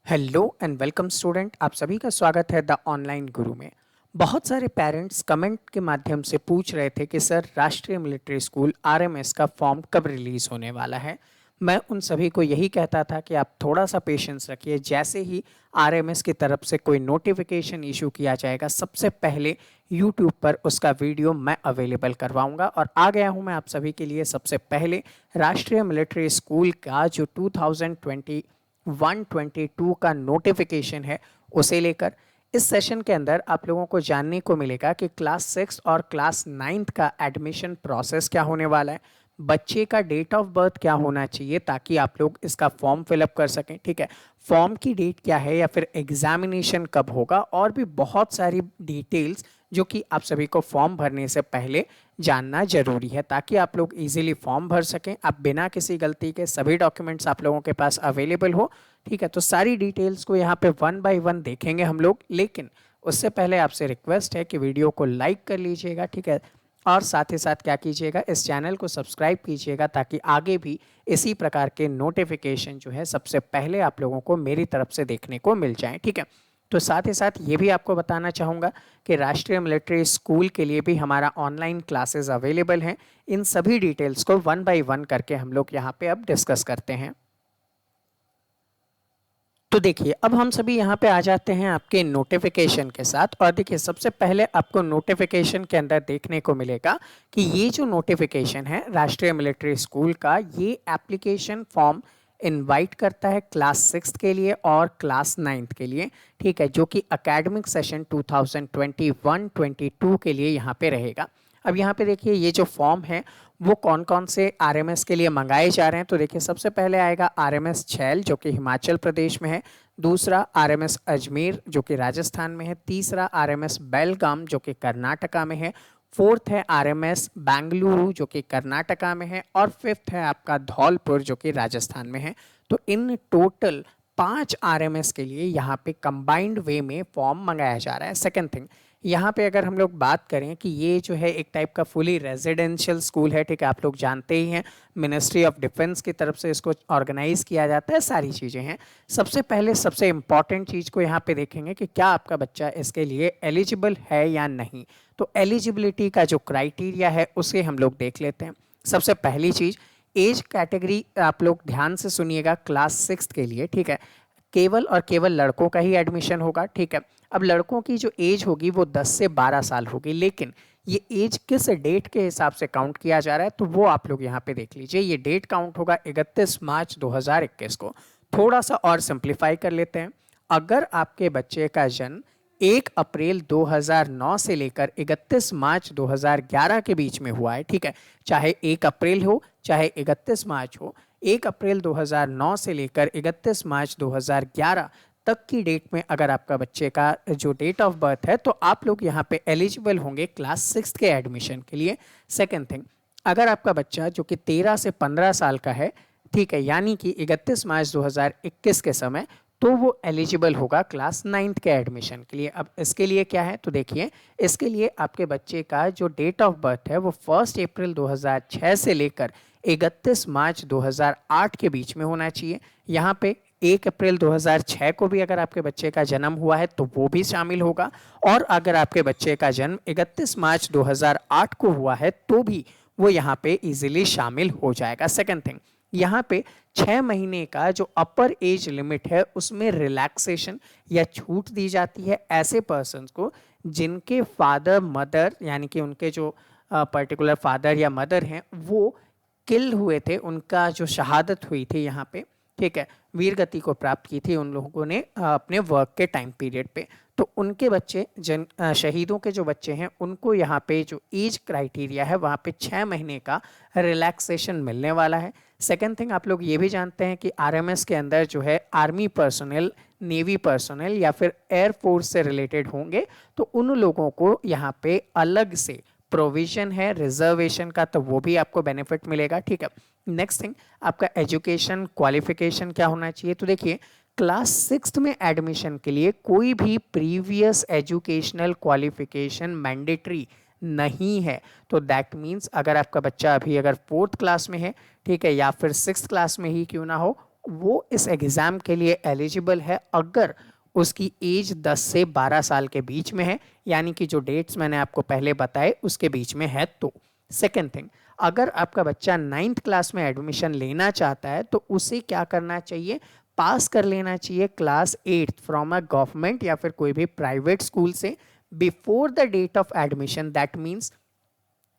Hello and welcome student. आप सभी का स्वागत है द ऑनलाइन गुरु में। बहुत सारे पेरेंट्स कमेंट के माध्यम से पूछ रहे थे कि सर राष्ट्रीय मिलिट्री स्कूल आरएमएस का फॉर्म कब रिलीज़ होने वाला है। मैं उन सभी को यही कहता था कि आप थोड़ा सा पेशेंस रखिए। जैसे ही आरएमएस की तरफ से कोई नोटिफिकेशन इशू किया जाएगा, सबसे पहले यूट्यूब पर उसका वीडियो मैं अवेलेबल करवाऊंगा। और आ गया हूं मैं आप सभी के लिए सबसे पहले राष्ट्रीय मिलिट्री स्कूल का जो 122 का नोटिफिकेशन है उसे लेकर। इस सेशन के अंदर आप लोगों को जानने को मिलेगा कि क्लास 6 और क्लास 9 का एडमिशन प्रोसेस क्या होने वाला है, बच्चे का डेट ऑफ बर्थ क्या होना चाहिए ताकि आप लोग इसका फॉर्म फिलअप कर सकें। ठीक है, फॉर्म की डेट क्या है या फिर एग्जामिनेशन कब होगा, और भी बहुत सारी डिटेल्स जो कि आप सभी को फॉर्म भरने से पहले जानना जरूरी है ताकि आप लोग इजीली फॉर्म भर सकें। आप बिना किसी गलती के सभी डॉक्यूमेंट्स आप लोगों के पास अवेलेबल हो। ठीक है, तो सारी डिटेल्स को यहाँ पे वन बाय वन देखेंगे हम लोग, लेकिन उससे पहले आपसे रिक्वेस्ट है कि वीडियो को लाइक कर लीजिएगा। ठीक है, और साथ ही साथ क्या कीजिएगा, इस चैनल को सब्सक्राइब कीजिएगा ताकि आगे भी इसी प्रकार के नोटिफिकेशन जो है सबसे पहले आप लोगों को मेरी तरफ से देखने को मिल जाएं। ठीक है, तो साथ ही साथ ये भी आपको बताना चाहूँगा कि राष्ट्रीय मिलिट्री स्कूल के लिए भी हमारा ऑनलाइन क्लासेस अवेलेबल हैं। इन सभी डिटेल्स को वन बाय वन करके हम लोग यहाँ पे अब डिस्कस करते हैं। तो देखिए, अब हम सभी यहाँ पे आ जाते हैं आपके नोटिफिकेशन के साथ। और देखिए, सबसे पहले आपको नोटिफिकेशन के अंदर देखने को मिलेगा कि ये जो नोटिफिकेशन है राष्ट्रीय मिलिट्री स्कूल का, ये एप्लीकेशन फॉर्म इनवाइट करता है क्लास 6 के लिए और क्लास 9 के लिए। ठीक है, जो कि एकेडमिक सेशन 2021-22 के लिए यहाँ पे रहेगा। अब यहाँ पे देखिए, ये जो फॉर्म है वो कौन कौन से आरएमएस के लिए मंगाए जा रहे हैं। तो देखिए, सबसे पहले आएगा आरएमएस छैल जो कि हिमाचल प्रदेश में है, दूसरा आरएमएस अजमेर जो कि राजस्थान में है, तीसरा आरएमएस बेलगाम जो कि कर्नाटका में है, फोर्थ है आरएमएस बेंगलुरु जो कि कर्नाटका में है, और फिफ्थ है आपका धौलपुर जो कि राजस्थान में है। तो इन टोटल 5 आरएमएस के लिए यहाँ पे कंबाइंड वे में फॉर्म मंगाया जा रहा है। सेकेंड थिंग, यहाँ पे अगर हम लोग बात करें कि ये जो है एक टाइप का फुली रेजिडेंशियल स्कूल है। ठीक है, आप लोग जानते ही हैं मिनिस्ट्री ऑफ डिफेंस की तरफ से इसको ऑर्गेनाइज किया जाता है, सारी चीज़ें हैं। सबसे पहले सबसे इंपॉर्टेंट चीज़ को यहाँ पे देखेंगे कि क्या आपका बच्चा इसके लिए एलिजिबल है या नहीं। तो एलिजिबिलिटी का जो क्राइटेरिया है उसे हम लोग देख लेते हैं। सबसे पहली चीज़, एज कैटेगरी आप लोग ध्यान से सुनिएगा। क्लास 6 के लिए, ठीक है, केवल और केवल लड़कों का ही एडमिशन होगा। ठीक है, अब लड़कों की जो एज होगी वो 10 से 12 साल होगी, लेकिन ये एज किस डेट के हिसाब से काउंट किया जा रहा है तो वो आप लोग यहाँ पे देख लीजिए। ये डेट काउंट होगा 31 मार्च 2021 को। थोड़ा सा और सिंप्लीफाई कर लेते हैं। अगर आपके बच्चे का जन्म 1 अप्रैल 2009 से लेकर 31 मार्च 2011 के बीच में हुआ है, ठीक है, चाहे 1 अप्रैल हो चाहे 31 मार्च हो, 1 अप्रैल 2009 से लेकर 31 मार्च 2011 तक की डेट में अगर आपका बच्चे का जो डेट ऑफ बर्थ है तो आप लोग यहाँ पे एलिजिबल होंगे क्लास 6 के एडमिशन के लिए। सेकेंड थिंग, अगर आपका बच्चा जो कि 13 से 15 साल का है, ठीक है, यानी कि 31 मार्च 2021 के समय, तो वो एलिजिबल होगा क्लास 9 के एडमिशन के लिए। अब इसके लिए क्या है तो देखिए, इसके लिए आपके बच्चे का जो डेट ऑफ बर्थ है वो 1 अप्रैल 2006 से लेकर 31 मार्च 2008 के बीच में होना चाहिए। यहाँ पे 1 अप्रैल 2006 को भी अगर आपके बच्चे का जन्म हुआ है तो वो भी शामिल होगा, और अगर आपके बच्चे का जन्म 31 मार्च 2008 को हुआ है तो भी वो यहाँ पे इजीली शामिल हो जाएगा। सेकंड थिंग, यहाँ पे 6 महीने का जो अपर एज लिमिट है उसमें रिलैक्सेशन या छूट दी जाती है ऐसे पर्सन्स को जिनके फादर मदर, यानी कि उनके जो पर्टिकुलर फादर या मदर हैं वो किल हुए थे, उनका जो शहादत हुई थी यहाँ पे, ठीक है, वीर गति को प्राप्त की थी उन लोगों ने अपने वर्क के टाइम पीरियड पे। तो उनके बच्चे, जिन शहीदों के जो बच्चे हैं, उनको यहाँ पे जो एज क्राइटेरिया है वहाँ पे 6 महीने का रिलैक्सेशन मिलने वाला है। सेकेंड थिंग, आप लोग ये भी जानते हैं कि आरएमएस के अंदर जो है आर्मी पर्सनल, नेवी पर्सनल या फिर एयरफोर्स से रिलेटेड होंगे, तो उन लोगों को यहाँ पे अलग से प्रोविजन है रिजर्वेशन का, तो वो भी आपको बेनिफिट मिलेगा। ठीक है, नेक्स्ट थिंग, आपका एजुकेशन क्वालिफिकेशन क्या होना चाहिए। तो देखिए, क्लास 6 में एडमिशन के लिए कोई भी प्रीवियस एजुकेशनल क्वालिफिकेशन मैंडेटरी नहीं है। तो दैट मीन्स अगर आपका बच्चा अभी अगर 4th क्लास में है, ठीक है, या फिर 6th क्लास में ही क्यों ना हो, वो इस एग्ज़ाम के लिए एलिजिबल है अगर उसकी एज 10 से 12 साल के बीच में है, यानी कि जो डेट्स मैंने आपको पहले बताए उसके बीच में है तो। सेकेंड थिंग, अगर आपका बच्चा 9th क्लास में एडमिशन लेना चाहता है तो उसे क्या करना चाहिए, पास कर लेना चाहिए class 8th from a government या फिर कोई भी प्राइवेट स्कूल से before the date of admission. That means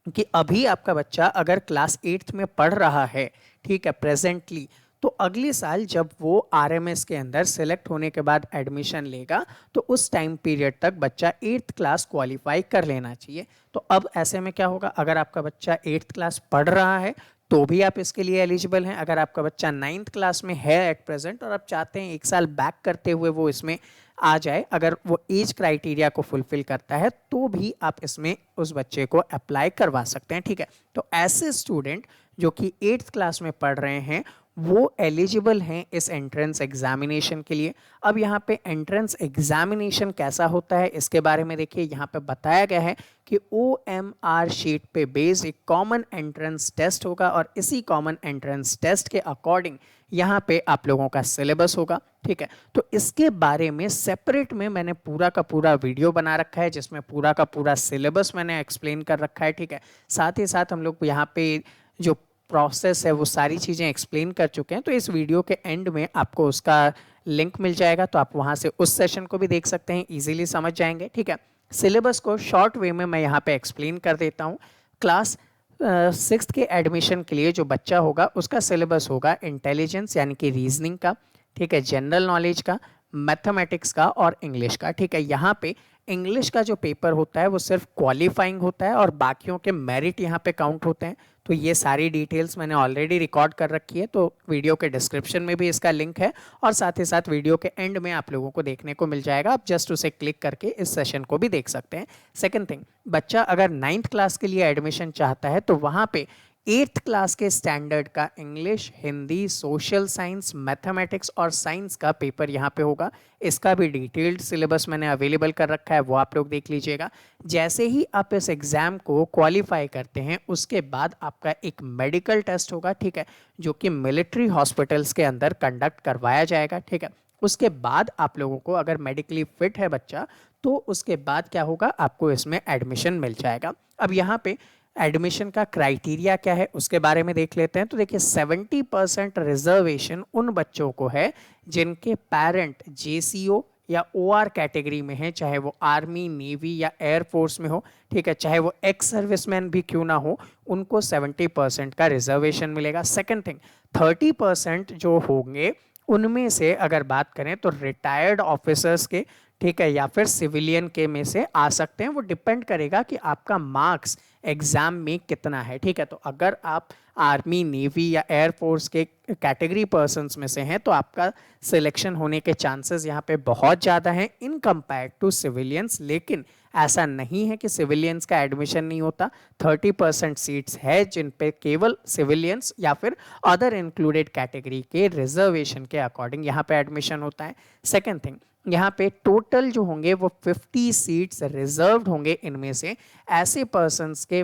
कि अभी आपका बच्चा अगर क्लास 8th में पढ़ रहा है, ठीक है, प्रेजेंटली, तो अगले साल जब वो आरएमएस के अंदर सेलेक्ट होने के बाद एडमिशन लेगा तो उस टाइम पीरियड तक बच्चा 8th क्लास क्वालिफाई कर लेना चाहिए। तो अब ऐसे में क्या होगा, अगर आपका बच्चा 8th क्लास पढ़ रहा है तो भी आप इसके लिए एलिजिबल हैं। अगर आपका बच्चा 9th क्लास में है एट प्रेजेंट और आप चाहते हैं एक साल बैक करते हुए वो इसमें आ जाए, अगर वो एज क्राइटेरिया को फुलफिल करता है तो भी आप इसमें उस बच्चे को अप्लाई करवा सकते हैं, ठीक है। तो ऐसे स्टूडेंट जो कि 8th क्लास में पढ़ रहे हैं वो एलिजिबल हैं इस एंट्रेंस एग्जामिनेशन के लिए। अब यहाँ पे एंट्रेंस एग्जामिनेशन कैसा होता है इसके बारे में देखिए, यहाँ पे बताया गया है कि OMR शीट पे बेस्ड एक कॉमन एंट्रेंस टेस्ट होगा और इसी कॉमन एंट्रेंस टेस्ट के अकॉर्डिंग यहाँ पे आप लोगों का सिलेबस होगा, ठीक है। तो इसके बारे में सेपरेट में मैंने पूरा का पूरा वीडियो बना रखा है जिसमें पूरा का पूरा सिलेबस मैंने एक्सप्लेन कर रखा है, ठीक है। साथ ही साथ हम लोग यहाँ पे जो प्रोसेस है वो सारी चीज़ें एक्सप्लेन कर चुके हैं, तो इस वीडियो के एंड में आपको उसका लिंक मिल जाएगा, तो आप वहाँ से उस सेशन को भी देख सकते हैं, इजीली समझ जाएंगे, ठीक है। सिलेबस को शॉर्ट वे में मैं यहाँ पे एक्सप्लेन कर देता हूँ। क्लास 6th के एडमिशन के लिए जो बच्चा होगा उसका सिलेबस होगा इंटेलिजेंस यानी कि रीजनिंग का, ठीक है, जनरल नॉलेज का, मैथमेटिक्स का और इंग्लिश का, ठीक है। यहाँ पे इंग्लिश का जो पेपर होता है वो सिर्फ क्वालिफाइंग होता है और बाकियों के मेरिट यहाँ पे काउंट होते हैं। तो ये सारी डिटेल्स मैंने ऑलरेडी रिकॉर्ड कर रखी है, तो वीडियो के डिस्क्रिप्शन में भी इसका लिंक है और साथ ही साथ वीडियो के एंड में आप लोगों को देखने को मिल जाएगा, आप जस्ट उसे क्लिक करके इस सेशन को भी देख सकते हैं। सेकंड थिंग, बच्चा अगर 9th क्लास के लिए एडमिशन चाहता है तो वहाँ पे 8th क्लास के स्टैंडर्ड का English, Hindi, social science, mathematics और साइंस का पेपर यहाँ पे होगा। इसका भी डिटेल्ड सिलेबस मैंने अवेलेबल कर रखा है, वो आप लोग देख लीजिएगा। जैसे ही आप इस एग्ज़ाम को क्वालिफाई करते हैं उसके बाद आपका एक मेडिकल टेस्ट होगा, ठीक है, जो कि मिलिट्री हॉस्पिटल्स के अंदर कंडक्ट करवाया जाएगा, ठीक है। उसके बाद आप लोगों को अगर मेडिकली फिट है बच्चा तो उसके बाद क्या होगा, आपको इसमें एडमिशन मिल जाएगा। अब यहाँ पे एडमिशन का क्राइटेरिया क्या है उसके बारे में देख लेते हैं। तो देखिए 70% रिजर्वेशन उन बच्चों को है जिनके पेरेंट JCO या OR कैटेगरी में है, चाहे वो आर्मी, नेवी या एयरफोर्स में हो, ठीक है, चाहे वो एक्स सर्विसमैन भी क्यों ना हो, उनको 70% का रिजर्वेशन मिलेगा। सेकंड थिंग, 30% जो होंगे उनमें से अगर बात करें तो रिटायर्ड ऑफिसर्स के, ठीक है, या फिर सिविलियन के में से आ सकते हैं। वो डिपेंड करेगा कि आपका मार्क्स एग्जाम में कितना है, ठीक है। तो अगर आप आर्मी, नेवी या एयरफोर्स के कैटेगरी पर्सन्स में से हैं तो आपका सिलेक्शन होने के चांसेस यहाँ पे बहुत ज़्यादा हैं इन कंपेयर टू सिविलियंस। लेकिन ऐसा नहीं है कि सिविलियंस का एडमिशन नहीं होता। 30% सीट्स है जिन पे केवल सिविलियंस या फिर अदर इंक्लूडेड कैटेगरी के रिजर्वेशन के अकॉर्डिंग यहाँ पे एडमिशन होता है। सेकेंड थिंग, यहाँ पे टोटल जो होंगे वो 50 सीट्स रिजर्व्ड होंगे इनमें से ऐसे पर्सन्स के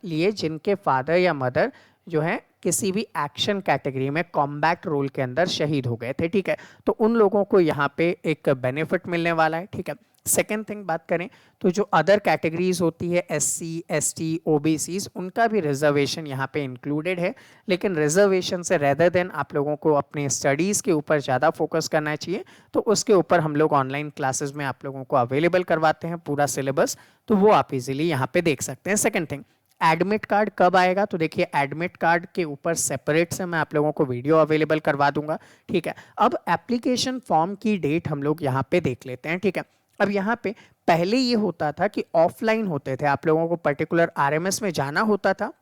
लिए जिनके फादर या मदर जो है किसी भी एक्शन कैटेगरी में कॉम्बैट रोल के अंदर शहीद हो गए थे, ठीक है। तो उन लोगों को यहाँ पे एक बेनिफिट मिलने वाला है, ठीक है। सेकेंड थिंग बात करें तो जो अदर कैटेगरीज होती है SC, ST, OBCs, उनका भी रिजर्वेशन यहाँ पे इंक्लूडेड है। लेकिन रिजर्वेशन से रेदर देन आप लोगों को अपने स्टडीज़ के ऊपर ज़्यादा फोकस करना चाहिए, तो उसके ऊपर हम लोग ऑनलाइन क्लासेस में आप लोगों को अवेलेबल करवाते हैं पूरा सिलेबस, तो वो आप इजीली यहाँ पे देख सकते हैं। सेकेंड थिंग, एडमिट कार्ड कब आएगा, तो देखिए एडमिट कार्ड के ऊपर सेपरेट से मैं आप लोगों को वीडियो अवेलेबल करवा दूंगा, ठीक है। अब एप्लीकेशन फॉर्म की डेट हम लोग यहाँ पे देख लेते हैं, ठीक है। अब यहाँ पे पहले ये होता था कि ऑफलाइन होते थे, आप लोगों को पर्टिकुलर RMS में जाना होता था,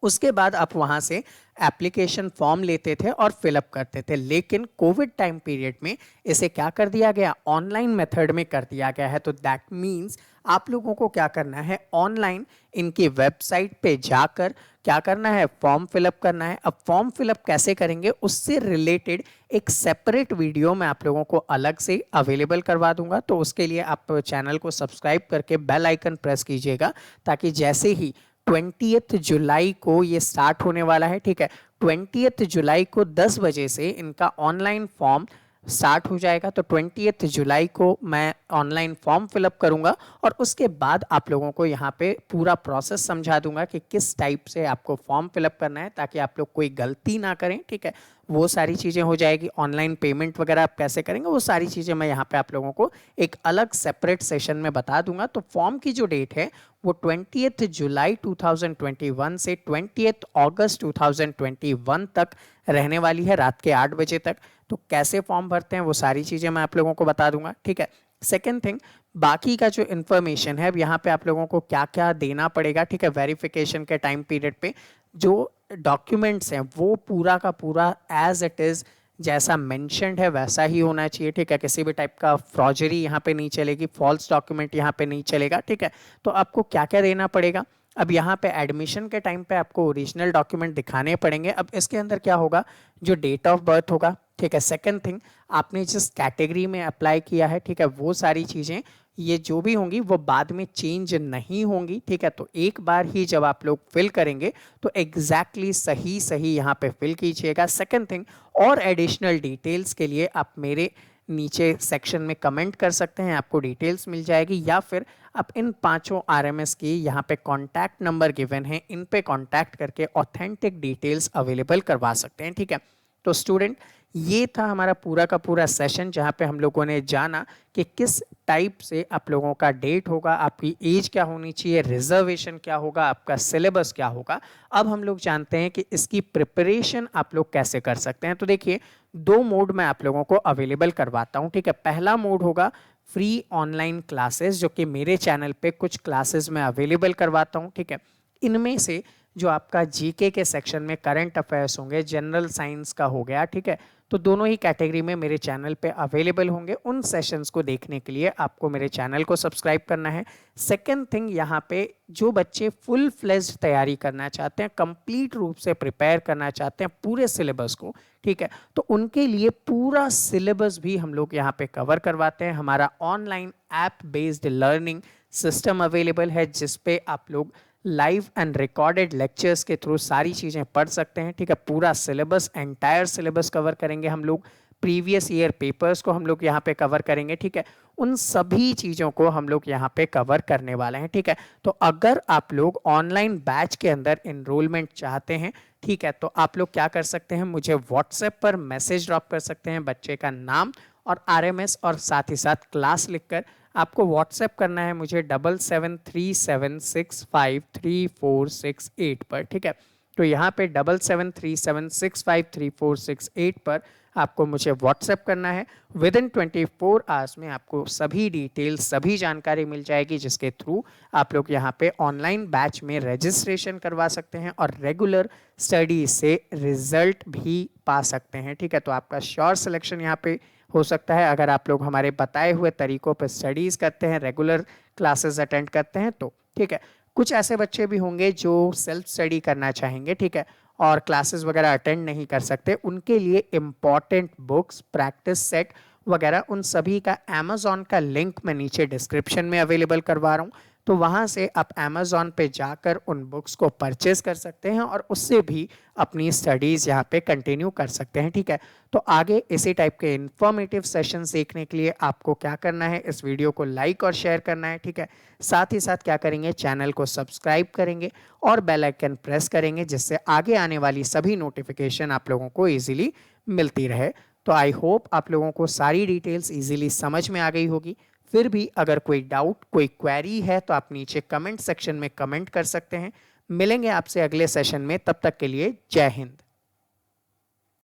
उसके बाद आप वहाँ से एप्लीकेशन फॉर्म लेते थे और फिलअप करते थे। लेकिन कोविड टाइम पीरियड में इसे क्या कर दिया गया, ऑनलाइन मेथड में कर दिया गया है। तो दैट मीन्स आप लोगों को क्या करना है, ऑनलाइन इनकी वेबसाइट पे जाकर क्या करना है, फॉर्म फिलअप करना है। अब फॉर्म फिलअप कैसे करेंगे उससे रिलेटेड एक सेपरेट वीडियो मैं आप लोगों को अलग से अवेलेबल करवा दूंगा, तो उसके लिए आप चैनल को सब्सक्राइब करके बेल आइकन प्रेस कीजिएगा ताकि जैसे ही 20 जुलाई को ये स्टार्ट होने वाला है, ठीक है। 20 जुलाई को 10 बजे से इनका ऑनलाइन फॉर्म स्टार्ट हो जाएगा। तो 20 जुलाई को मैं ऑनलाइन फॉर्म फिलअप करूंगा और उसके बाद आप लोगों को यहाँ पे पूरा प्रोसेस समझा दूंगा कि किस टाइप से आपको फॉर्म फिलअप करना है, ताकि आप लोग कोई गलती ना करें, ठीक है। वो सारी चीज़ें हो जाएगी। ऑनलाइन पेमेंट वगैरह आप कैसे करेंगे, वो सारी चीज़ें मैं यहाँ पे आप लोगों को एक अलग सेपरेट सेशन में बता दूंगा। तो फॉर्म की जो डेट है वो 20 जुलाई 2021 से 20 अगस्त 2021 तक रहने वाली है, रात के 8 बजे तक। तो कैसे फॉर्म भरते हैं वो सारी चीज़ें मैं आप लोगों को बता दूंगा, ठीक है। सेकेंड थिंग, बाकी का जो इन्फॉर्मेशन है, अब यहाँ पे आप लोगों को क्या क्या देना पड़ेगा, ठीक है। वेरिफिकेशन के टाइम पीरियड पे जो डॉक्यूमेंट्स हैं वो पूरा का पूरा एज इट इज़ जैसा मेंशन्ड है वैसा ही होना चाहिए, ठीक है। किसी भी टाइप का फ्रॉजरी यहाँ पे नहीं चलेगी, फॉल्स डॉक्यूमेंट यहाँ पे नहीं चलेगा, ठीक है। तो आपको क्या क्या देना पड़ेगा, अब यहाँ पे एडमिशन के टाइम पे आपको ओरिजिनल डॉक्यूमेंट दिखाने पड़ेंगे। अब इसके अंदर क्या होगा, जो डेट ऑफ बर्थ होगा, ठीक है। सेकंड थिंग, आपने जिस कैटेगरी में अप्लाई किया है, ठीक है, वो सारी चीज़ें ये जो भी होंगी वो बाद में चेंज नहीं होंगी, ठीक है। तो एक बार ही जब आप लोग फिल करेंगे तो एग्जैक्टली सही सही यहाँ पे फिल कीजिएगा। सेकंड थिंग, और एडिशनल डिटेल्स के लिए आप मेरे नीचे सेक्शन में कमेंट कर सकते हैं, आपको डिटेल्स मिल जाएगी, या फिर आप इन 5 आरएमएस की यहाँ पे कॉन्टैक्ट नंबर गिवन है, इन पे कॉन्टैक्ट करके ऑथेंटिक डिटेल्स अवेलेबल करवा सकते हैं, ठीक है। तो स्टूडेंट, ये था हमारा पूरा का पूरा सेशन, जहाँ पे हम लोगों ने जाना कि किस टाइप से आप लोगों का डेट होगा, आपकी एज क्या होनी चाहिए, रिजर्वेशन क्या होगा, आपका सिलेबस क्या होगा। अब हम लोग जानते हैं कि इसकी प्रिपरेशन आप लोग कैसे कर सकते हैं। तो देखिए, 2 मोड में आप लोगों को अवेलेबल करवाता हूँ, ठीक है। पहला मोड होगा फ्री ऑनलाइन क्लासेस, जो कि मेरे चैनल पे कुछ क्लासेस में अवेलेबल करवाता हूँ, ठीक है। इनमें से जो आपका जीके के सेक्शन में करंट अफेयर्स होंगे, जनरल साइंस का हो गया, ठीक है, तो दोनों ही कैटेगरी में मेरे चैनल पे अवेलेबल होंगे। उन सेशंस को देखने के लिए आपको मेरे चैनल को सब्सक्राइब करना है। सेकंड थिंग, यहाँ पे जो बच्चे फुल फ्लेज्ड तैयारी करना चाहते हैं, कंप्लीट रूप से प्रिपेयर करना चाहते हैं पूरे सिलेबस को, ठीक है, तो उनके लिए पूरा सिलेबस भी हम लोग यहाँ पे कवर करवाते हैं। हमारा online app based learning system available है, जिसपे आप लोग लाइव एंड रिकॉर्डेड लेक्चर्स के थ्रू सारी चीज़ें पढ़ सकते हैं, ठीक है। पूरा सिलेबस, एंटायर सिलेबस कवर करेंगे हम लोग, प्रीवियस ईयर पेपर्स को हम लोग यहाँ पे कवर करेंगे, ठीक है। उन सभी चीज़ों को हम लोग यहाँ पे कवर करने वाले हैं, ठीक है। तो अगर आप लोग ऑनलाइन बैच के अंदर इनरोलमेंट चाहते हैं, ठीक है, तो आप लोग क्या कर सकते हैं, मुझे व्हाट्सएप पर मैसेज ड्रॉप कर सकते हैं, बच्चे का नाम और आरएमएस और साथ ही साथ क्लास लिखकर आपको व्हाट्सएप करना है मुझे 7737653468 पर, ठीक है। तो यहाँ पे 7737653468 पर आपको मुझे व्हाट्सएप करना है। विद इन 24 आवर्स में आपको सभी डिटेल्स, सभी जानकारी मिल जाएगी, जिसके थ्रू आप लोग यहाँ पे ऑनलाइन बैच में रजिस्ट्रेशन करवा सकते हैं और रेगुलर स्टडी से रिजल्ट भी पा सकते हैं, ठीक है। तो आपका श्योर सिलेक्शन यहाँ पे हो सकता है अगर आप लोग हमारे बताए हुए तरीकों पर स्टडीज़ करते हैं, रेगुलर क्लासेस अटेंड करते हैं तो, ठीक है। कुछ ऐसे बच्चे भी होंगे जो सेल्फ स्टडी करना चाहेंगे, ठीक है, और क्लासेस वगैरह अटेंड नहीं कर सकते, उनके लिए इम्पॉर्टेंट बुक्स, प्रैक्टिस सेट वगैरह, उन सभी का अमेज़ॉन का लिंक मैं नीचे डिस्क्रिप्शन में अवेलेबल करवा रहा हूँ। तो वहाँ से आप अमेज़ॉन पे जाकर उन बुक्स को परचेज़ कर सकते हैं और उससे भी अपनी स्टडीज़ यहाँ पे कंटिन्यू कर सकते हैं, ठीक है। तो आगे इसी टाइप के इन्फॉर्मेटिव सेशन देखने के लिए आपको क्या करना है, इस वीडियो को लाइक और शेयर करना है, ठीक है। साथ ही साथ क्या करेंगे, चैनल को सब्सक्राइब करेंगे और बेल आइकन प्रेस करेंगे, जिससे आगे आने वाली सभी नोटिफिकेशन आप लोगों को ईजिली मिलती रहे। तो आई होप आप लोगों को सारी डिटेल्स ईजिली समझ में आ गई होगी। फिर भी अगर कोई डाउट, कोई क्वेरी है तो आप नीचे कमेंट सेक्शन में कमेंट कर सकते हैं। मिलेंगे आपसे अगले सेशन में, तब तक के लिए जय हिंद।